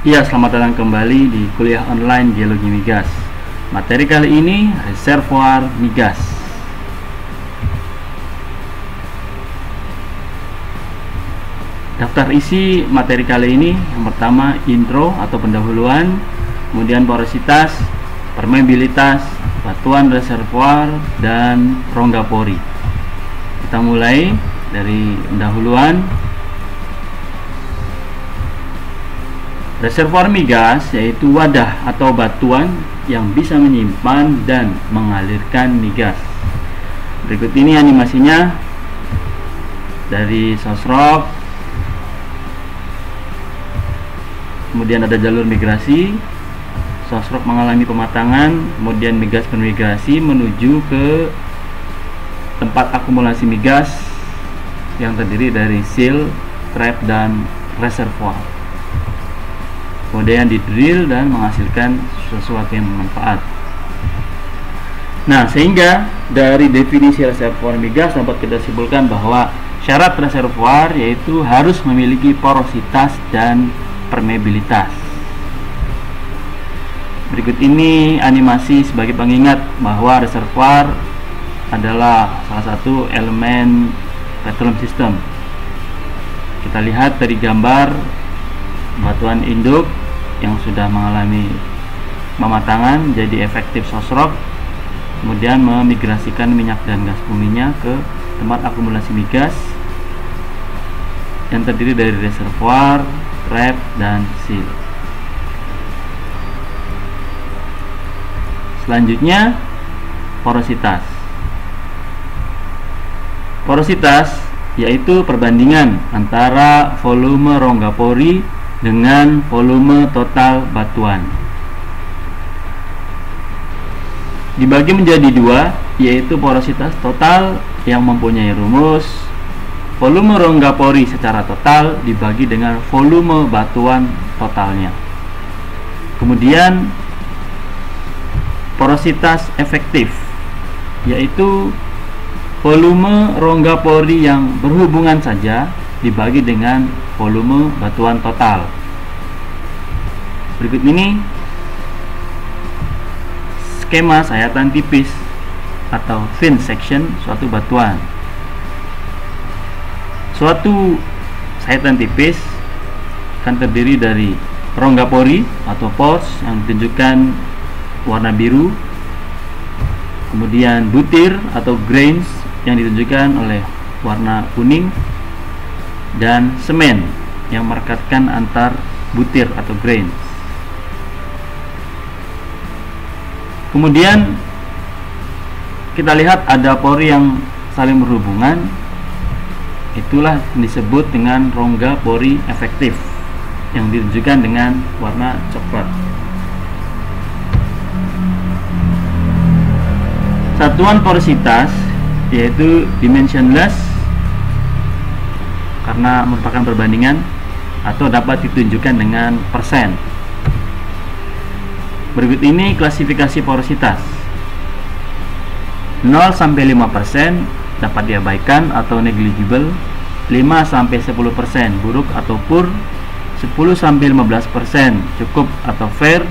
Ya, selamat datang kembali di kuliah online Geologi Migas. Materi kali ini reservoir migas. Daftar isi materi kali ini yang pertama intro atau pendahuluan, kemudian porositas, permeabilitas, batuan reservoir, dan rongga pori. Kita mulai dari pendahuluan. Reservoir migas yaitu wadah atau batuan yang bisa menyimpan dan mengalirkan migas. Berikut ini animasinya dari sosrok. Kemudian ada jalur migrasi. Sosrok mengalami pematangan, kemudian migas bermigrasi menuju ke tempat akumulasi migas yang terdiri dari seal, trap, dan reservoir. Kemudian di drill dan menghasilkan sesuatu yang bermanfaat. Nah, sehingga dari definisi reservoir migas dapat kita simpulkan bahwa syarat reservoir yaitu harus memiliki porositas dan permeabilitas. Berikut ini animasi sebagai pengingat bahwa reservoir adalah salah satu elemen petroleum system. Kita lihat dari gambar batuan induk yang sudah mengalami pematangan jadi efektif sosrok, kemudian memigrasikan minyak dan gas buminya ke tempat akumulasi migas yang terdiri dari reservoir, trap, dan seal. Selanjutnya porositas. Porositas yaitu perbandingan antara volume rongga pori dengan volume total batuan. Dibagi menjadi dua, yaitu porositas total yang mempunyai rumus volume rongga pori secara total dibagi dengan volume batuan totalnya. Kemudian porositas efektif yaitu volume rongga pori yang berhubungan saja dibagi dengan volume batuan total. Berikut ini skema sayatan tipis atau thin section suatu batuan. Suatu sayatan tipis akan terdiri dari rongga pori atau pores yang ditunjukkan warna biru, kemudian butir atau grains yang ditunjukkan oleh warna kuning, dan semen yang merekatkan antar butir atau grain. Kemudian kita lihat ada pori yang saling berhubungan, itulah yang disebut dengan rongga pori efektif yang ditunjukkan dengan warna coklat. Satuan porositas yaitu dimensionless karena merupakan perbandingan atau dapat ditunjukkan dengan persen. Berikut ini klasifikasi porositas. 0 sampai 5% dapat diabaikan atau negligible, 5 sampai 10% buruk atau poor, 10 sampai 15% cukup atau fair,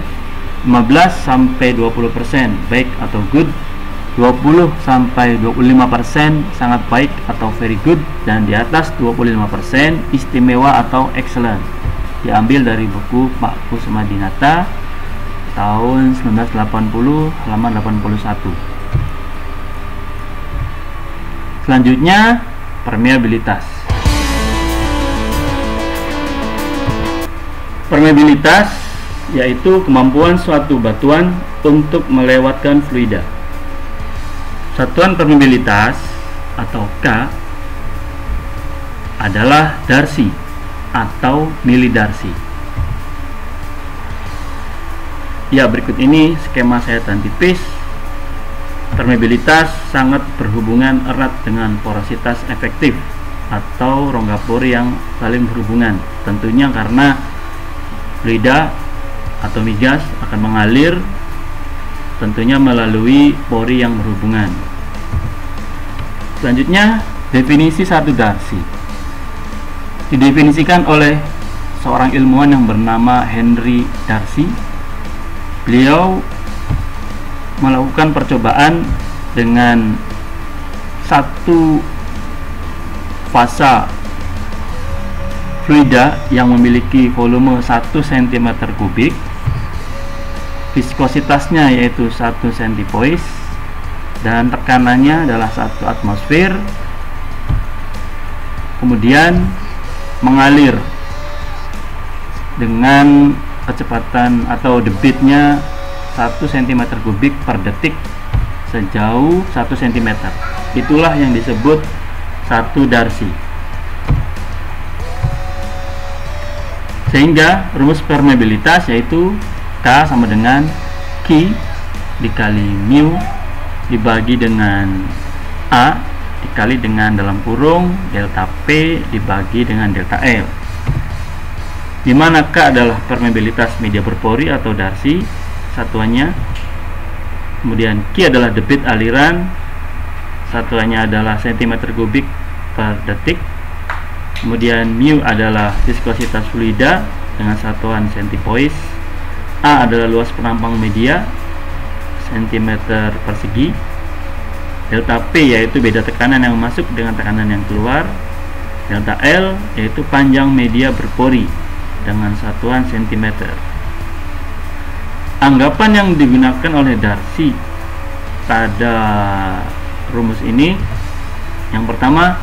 15 sampai 20% baik atau good, 20 sampai 25% sangat baik atau very good, dan di atas 25% istimewa atau excellent. Diambil dari buku Pak Kusmadinata tahun 1980 halaman 81. Selanjutnya permeabilitas. Permeabilitas yaitu kemampuan suatu batuan untuk melewatkan fluida. Satuan permeabilitas atau K adalah darcy atau milidarcy. Ya, berikut ini skema sayatan tipis. Permeabilitas sangat berhubungan erat dengan porositas efektif atau rongga pori yang saling berhubungan. Tentunya karena fluida atau migas akan mengalir tentunya melalui pori yang berhubungan. Selanjutnya, definisi satu darcy didefinisikan oleh seorang ilmuwan yang bernama Henry Darcy. Beliau melakukan percobaan dengan satu fasa fluida yang memiliki volume 1 cm3, viskositasnya yaitu 1 centipoise, dan tekanannya adalah 1 atmosfer, kemudian mengalir dengan kecepatan atau debitnya 1 cm3 per detik sejauh 1 cm. Itulah yang disebut satu Darcy. Sehingga rumus permeabilitas yaitu K sama dengan Q dikali mu dibagi dengan A dikali dengan dalam kurung delta P dibagi dengan delta L, di mana K adalah permeabilitas media berpori atau Darcy satuannya, kemudian Q adalah debit aliran satuannya adalah cm3 per detik, kemudian mu adalah viskositas fluida dengan satuan centipoise, A adalah luas penampang media cm persegi, delta P yaitu beda tekanan yang masuk dengan tekanan yang keluar, delta L yaitu panjang media berpori dengan satuan cm. Anggapan yang digunakan oleh Darcy pada rumus ini, yang pertama,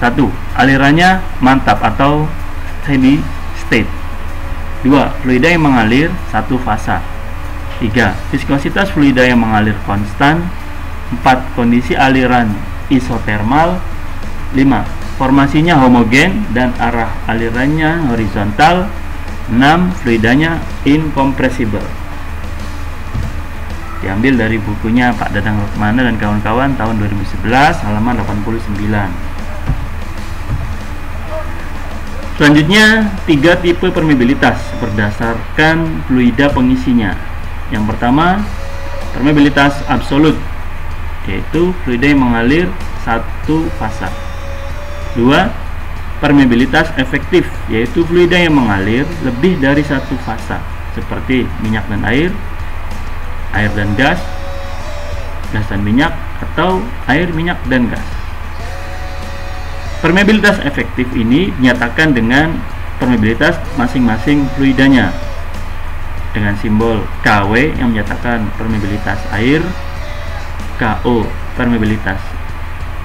1. Alirannya mantap atau steady state. 2. Fluida yang mengalir satu fasa. 3. Viskositas fluida yang mengalir konstan. 4. Kondisi aliran isotermal. 5. Formasinya homogen dan arah alirannya horizontal. 6. Fluidanya incompressible. Diambil dari bukunya Pak Dadang Rukmana dan kawan-kawan tahun 2011 halaman 89. Selanjutnya, 3 tipe permeabilitas berdasarkan fluida pengisinya. Yang pertama, permeabilitas absolut, yaitu fluida yang mengalir satu fasa. 2. Permeabilitas efektif, yaitu fluida yang mengalir lebih dari satu fasa, seperti minyak dan air dan gas, gas dan minyak, atau air, minyak, dan gas. Permeabilitas efektif ini dinyatakan dengan permeabilitas masing-masing fluidanya dengan simbol KW yang menyatakan permeabilitas air, KO permeabilitas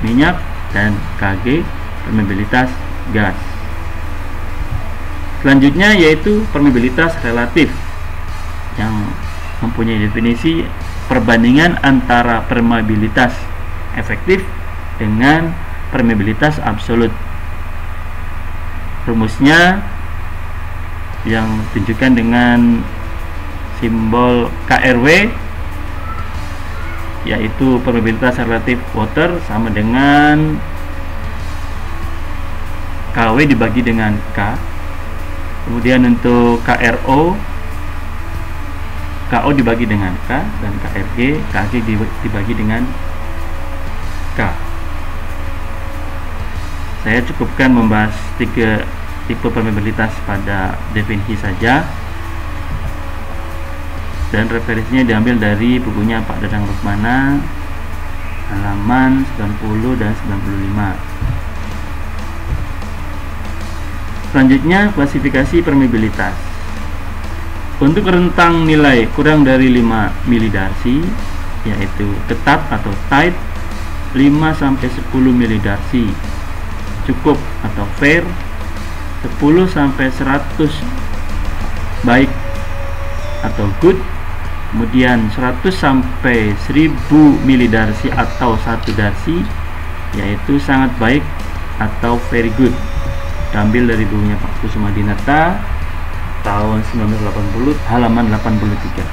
minyak, dan KG permeabilitas gas. Selanjutnya yaitu permeabilitas relatif yang mempunyai definisi perbandingan antara permeabilitas efektif dengan permeabilitas absolut. Rumusnya yang ditunjukkan dengan simbol KRW, yaitu permeabilitas relatif water sama dengan KW dibagi dengan K. Kemudian untuk KRO, KO dibagi dengan K, dan KRG, KG dibagi dengan K. Saya cukupkan membahas 3 tipe permeabilitas pada definisi saja, dan referensinya diambil dari bukunya Pak Dadang Rukmana halaman 90 dan 95. Selanjutnya, klasifikasi permeabilitas. Untuk rentang nilai kurang dari 5 milidarcy, yaitu ketat atau tight, 5-10 milidarcy, cukup atau fair, 10-100 baik atau good, kemudian 100-1000 milidarcy atau 1 darcy, yaitu sangat baik atau very good. Diambil dari bukunya Pak Kusuma Dinata tahun 1980 halaman 83.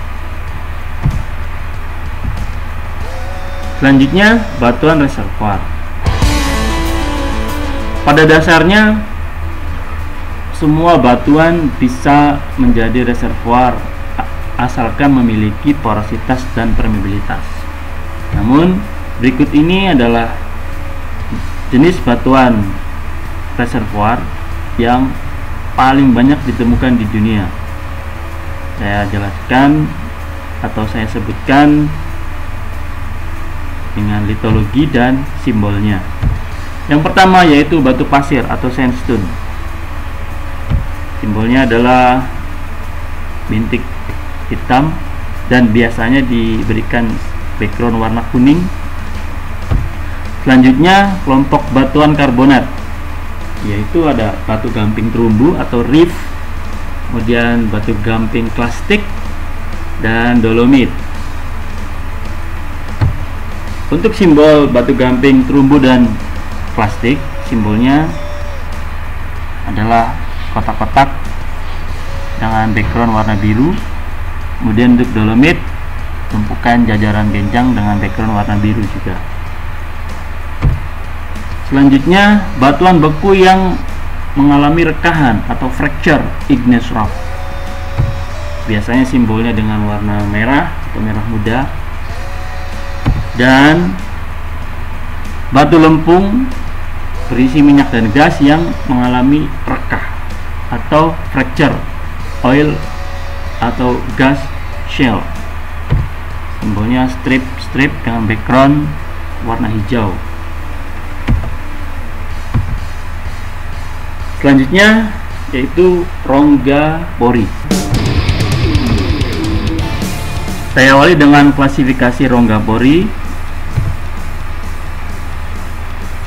Selanjutnya, batuan reservoir. Pada dasarnya semua batuan bisa menjadi reservoir asalkan memiliki porositas dan permeabilitas. Namun berikut ini adalah jenis batuan reservoir yang paling banyak ditemukan di dunia. Saya jelaskan atau saya sebutkan dengan litologi dan simbolnya. Yang pertama yaitu batu pasir atau sandstone. Simbolnya adalah bintik hitam dan biasanya diberikan background warna kuning. Selanjutnya kelompok batuan karbonat, yaitu ada batu gamping terumbu atau reef, kemudian batu gamping klastik dan dolomit. Untuk simbol batu gamping terumbu dan plastik, simbolnya adalah kotak-kotak dengan background warna biru. Kemudian untuk dolomit, tumpukan jajaran genjang dengan background warna biru juga. Selanjutnya batuan beku yang mengalami rekahan atau fracture igneous rock. Biasanya simbolnya dengan warna merah atau merah muda. Dan batu lempung berisi minyak dan gas yang mengalami rekah atau fracture oil atau gas shell. Simbolnya strip dengan background warna hijau. Selanjutnya yaitu rongga pori. Saya awali dengan klasifikasi rongga pori.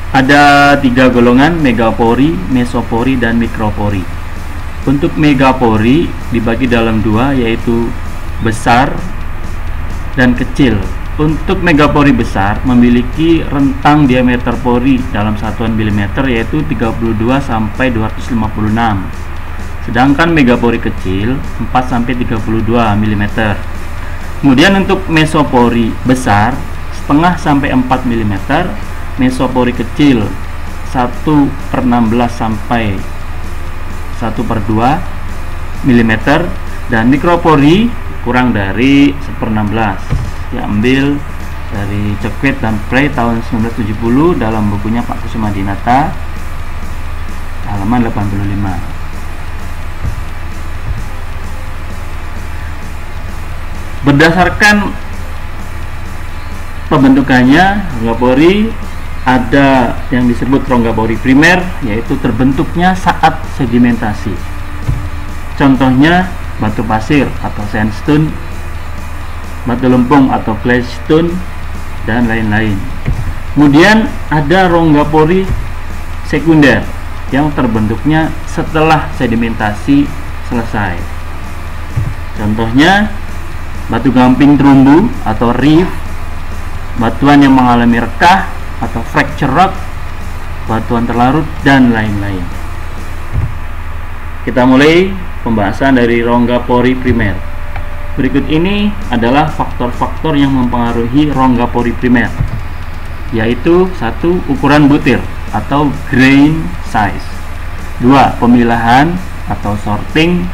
Ada 3 golongan: megapori, mesopori, dan mikropori. Untuk megapori dibagi dalam 2, yaitu besar dan kecil. Untuk megapori besar memiliki rentang diameter pori dalam satuan milimeter yaitu 32 sampai 256. Sedangkan megapori kecil 4 sampai 32 mm. Kemudian untuk mesopori besar setengah sampai 4 mm, mesopori kecil 1/16 sampai 1/2 mm, dan mikropori kurang dari 1/16. Diambil dari Cekwet dan Frey tahun 1970 dalam bukunya Pak Kusuma Dinata halaman 85. Berdasarkan pembentukannya, rongga pori ada yang disebut rongga pori primer, yaitu terbentuknya saat sedimentasi. Contohnya batu pasir atau sandstone, batu lempung atau claystone, dan lain-lain. Kemudian ada rongga pori sekunder yang terbentuknya setelah sedimentasi selesai. Contohnya batu gamping terumbu atau reef, batuan yang mengalami rekah atau fracture rock, batuan terlarut, dan lain-lain. Kita mulai pembahasan dari rongga pori primer. Berikut ini adalah faktor-faktor yang mempengaruhi rongga pori primer, yaitu 1. Ukuran butir atau grain size, 2. Pemilahan atau sorting,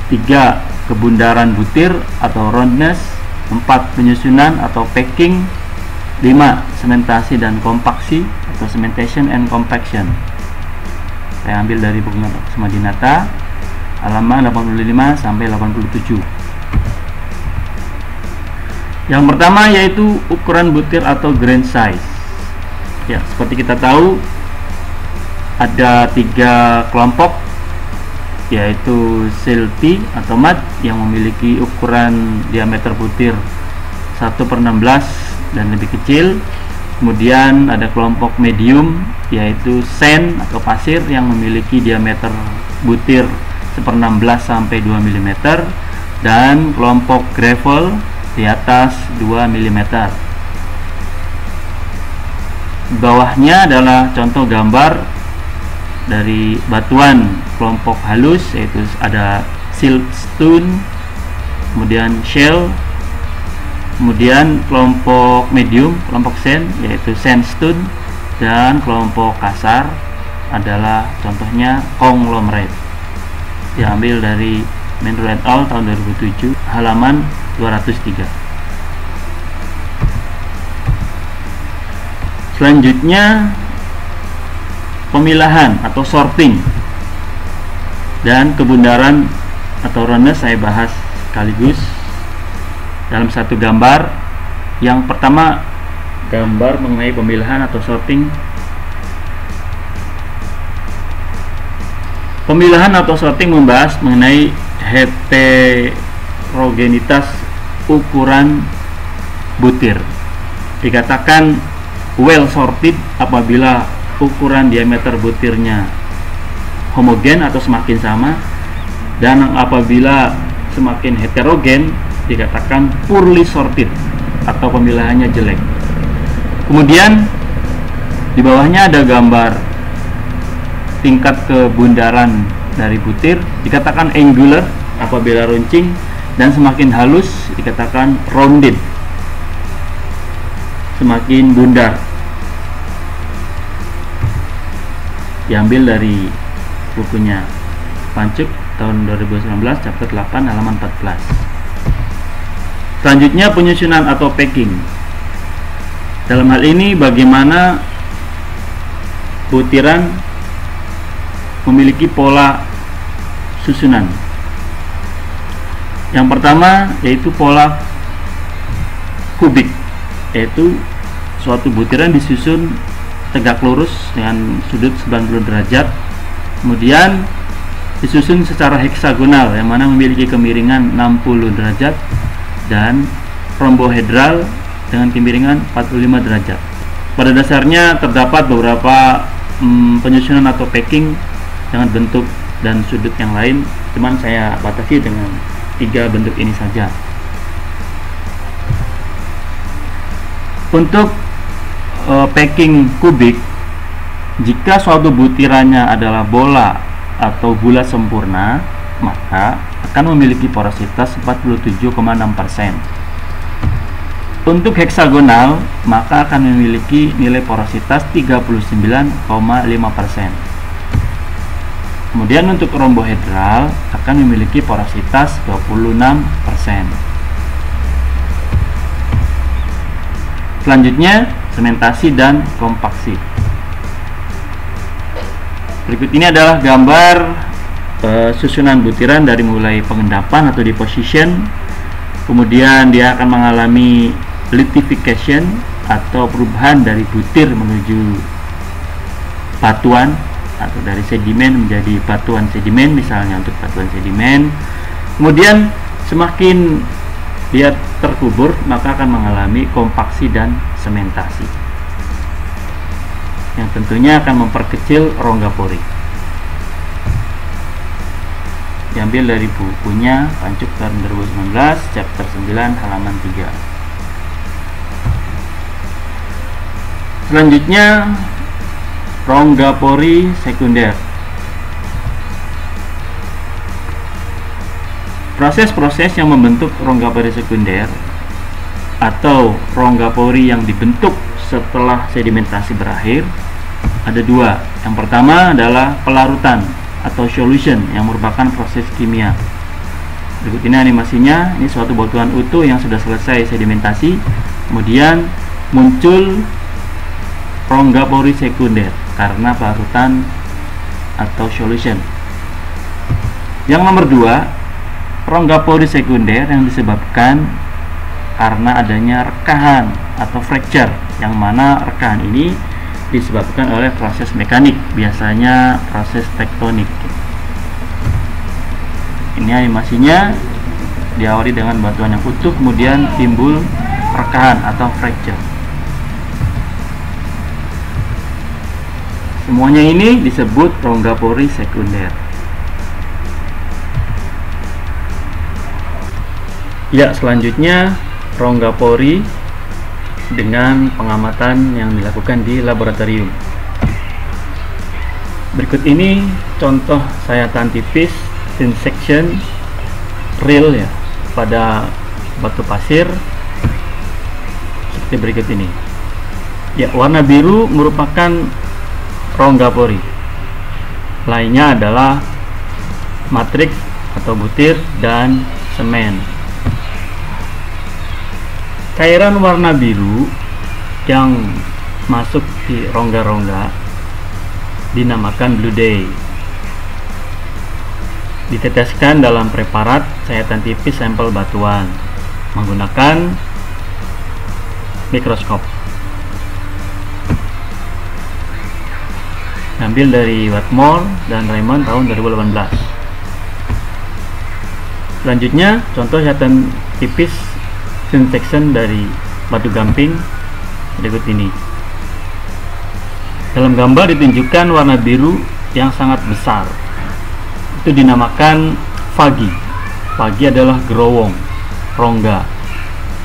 3. Kebundaran butir atau roundness, 4. Penyusunan atau packing, 5. Sementasi dan kompaksi atau cementation and compaction. Saya ambil dari buku Pak Kusuma Dinata halaman 85 sampai 87. Yang pertama yaitu ukuran butir atau grain size. Ya, seperti kita tahu ada 3 kelompok, yaitu silty atau mud yang memiliki ukuran diameter butir 1/16 dan lebih kecil. Kemudian ada kelompok medium yaitu sand atau pasir yang memiliki diameter butir 1/16 sampai 2 mm, dan kelompok gravel di atas 2 mm. Bawahnya adalah contoh gambar dari batuan kelompok halus, yaitu ada siltstone, kemudian shell, kemudian kelompok medium, kelompok sand, yaitu sandstone, dan kelompok kasar adalah contohnya conglomerate. Diambil dari Menro et al. Tahun 2007 halaman 203. Selanjutnya pemilahan atau sorting. Dan kebundaran atau roundness saya bahas sekaligus dalam satu gambar. Yang pertama, gambar mengenai pemilahan atau sorting. Pemilahan atau sorting membahas mengenai heterogenitas ukuran butir. Dikatakan well sorted apabila ukuran diameter butirnya homogen atau semakin sama, dan apabila semakin heterogen dikatakan poorly sorted atau pemilahannya jelek. Kemudian di bawahnya ada gambar tingkat kebundaran dari butir, dikatakan angular apabila runcing, dan semakin halus dikatakan rounded, semakin bundar. Diambil dari bukunya Pancuk tahun 2019 chapter 8 halaman 14. Selanjutnya penyusunan atau packing. Dalam hal ini bagaimana butiran memiliki pola susunan. Yang pertama yaitu pola kubik, yaitu suatu butiran disusun tegak lurus dengan sudut 90 derajat, kemudian disusun secara heksagonal yang mana memiliki kemiringan 60 derajat dan rombohedral dengan kemiringan 45 derajat. Pada dasarnya terdapat beberapa penyusunan atau packing dengan bentuk dan sudut yang lain, cuman saya batasi dengan 3 bentuk ini saja. Untuk packing kubik, jika suatu butirannya adalah bola atau bulat sempurna, maka akan memiliki porositas 47,6%. Untuk heksagonal, maka akan memiliki nilai porositas 39,5%. Kemudian untuk rombohedral akan memiliki porositas 26%. Selanjutnya, sementasi dan kompaksi. Berikut ini adalah gambar susunan butiran dari mulai pengendapan atau deposition, kemudian dia akan mengalami lithification atau perubahan dari butir menuju batuan atau dari sedimen menjadi batuan sedimen, misalnya untuk batuan sedimen. Kemudian semakin dia terkubur maka akan mengalami kompaksi dan sementasi, yang tentunya akan memperkecil rongga pori. Diambil dari bukunya Pancuk tahun 2019 chapter 9 halaman 3. Selanjutnya rongga pori sekunder. Proses-proses yang membentuk rongga pori sekunder atau rongga pori yang dibentuk setelah sedimentasi berakhir ada 2. Yang pertama adalah pelarutan atau solution yang merupakan proses kimia. Berikut ini animasinya. Ini suatu batuan utuh yang sudah selesai sedimentasi, kemudian muncul rongga pori sekunder karena pelarutan atau solution. Yang nomor 2, rongga pori sekunder yang disebabkan karena adanya rekahan atau fracture, yang mana rekahan ini disebabkan oleh proses mekanik, biasanya proses tektonik. Ini animasinya, diawali dengan batuan yang utuh kemudian timbul rekahan atau fracture. Semuanya ini disebut rongga pori sekunder. Ya, selanjutnya rongga pori dengan pengamatan yang dilakukan di laboratorium. Berikut ini contoh sayatan tipis thin section real ya pada batu pasir seperti berikut ini. Ya, warna biru merupakan rongga pori. Lainnya adalah matriks atau butir dan semen. Cairan warna biru yang masuk di rongga-rongga dinamakan blue day. diteteskan dalam preparat sayatan tipis sampel batuan menggunakan mikroskop. Ambil dari Wetmore dan Raymond tahun 2018. Selanjutnya contoh sayatan tipis thin section dari batu gamping berikut ini. Dalam gambar ditunjukkan warna biru yang sangat besar. Itu dinamakan fagi. Fagi adalah gerowong, rongga,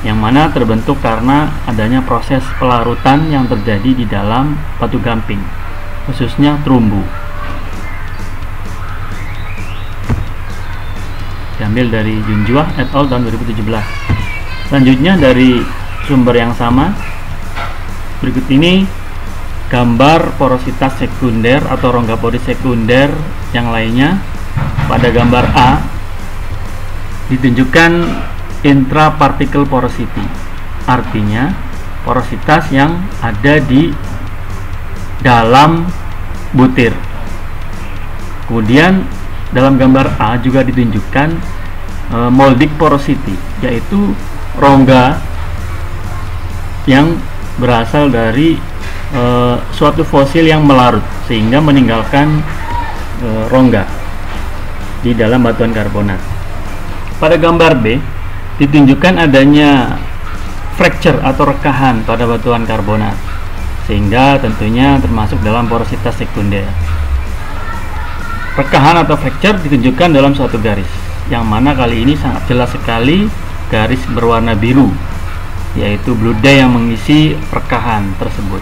yang mana terbentuk karena adanya proses pelarutan yang terjadi di dalam batu gamping, khususnya terumbu. Diambil dari Junjua et al. Tahun 2017. Selanjutnya dari sumber yang sama, berikut ini gambar porositas sekunder atau rongga pori sekunder yang lainnya. Pada gambar A ditunjukkan intraparticle porosity, artinya porositas yang ada di dalam butir. Kemudian dalam gambar A juga ditunjukkan moldic porosity, yaitu rongga yang berasal dari suatu fosil yang melarut sehingga meninggalkan rongga di dalam batuan karbonat. Pada gambar B ditunjukkan adanya fracture atau rekahan pada batuan karbonat, sehingga tentunya termasuk dalam porositas sekunder. Rekahan atau fracture ditunjukkan dalam suatu garis, yang mana kali ini sangat jelas sekali garis berwarna biru, yaitu blue dye yang mengisi rekahan tersebut.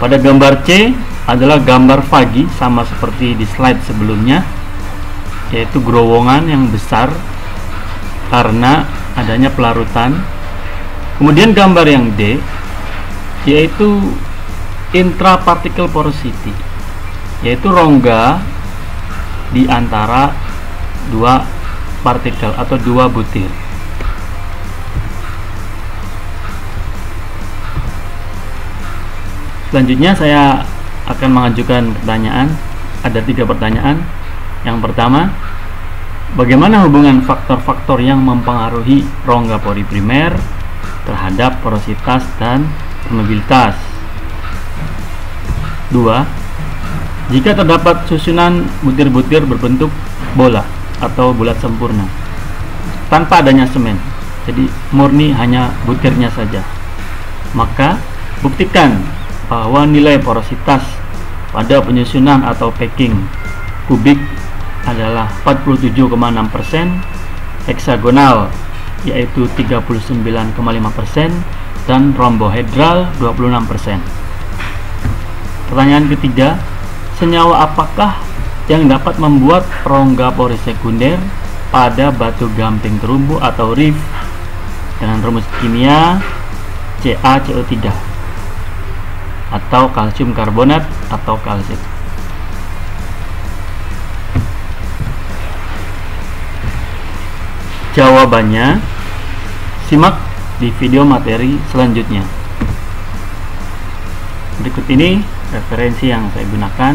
Pada gambar C adalah gambar fagi, sama seperti di slide sebelumnya, yaitu gerowongan yang besar karena adanya pelarutan. Kemudian gambar yang D yaitu intraparticle porosity, yaitu rongga di antara dua partikel atau dua butir. Selanjutnya saya akan mengajukan pertanyaan. Ada 3 pertanyaan. Yang pertama, bagaimana hubungan faktor-faktor yang mempengaruhi rongga pori primer terhadap porositas dan permeabilitas? 2. Jika terdapat susunan butir-butir berbentuk bola atau bulat sempurna tanpa adanya semen, jadi murni hanya butirnya saja, maka buktikan bahwa nilai porositas pada penyusunan atau packing kubik adalah 47,6%, heksagonal yaitu 39,5%, dan rombohedral 26%. Pertanyaan ketiga, senyawa apakah yang dapat membuat rongga pori sekunder pada batu gamping terumbu atau reef dengan rumus kimia CaCO3 atau kalsium karbonat atau kalsit? Jawabannya simak di video materi selanjutnya. Berikut ini referensi yang saya gunakan.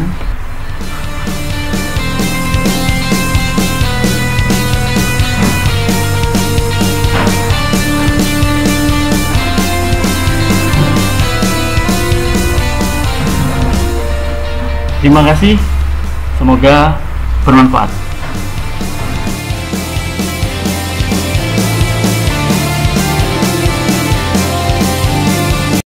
Terima kasih, semoga bermanfaat.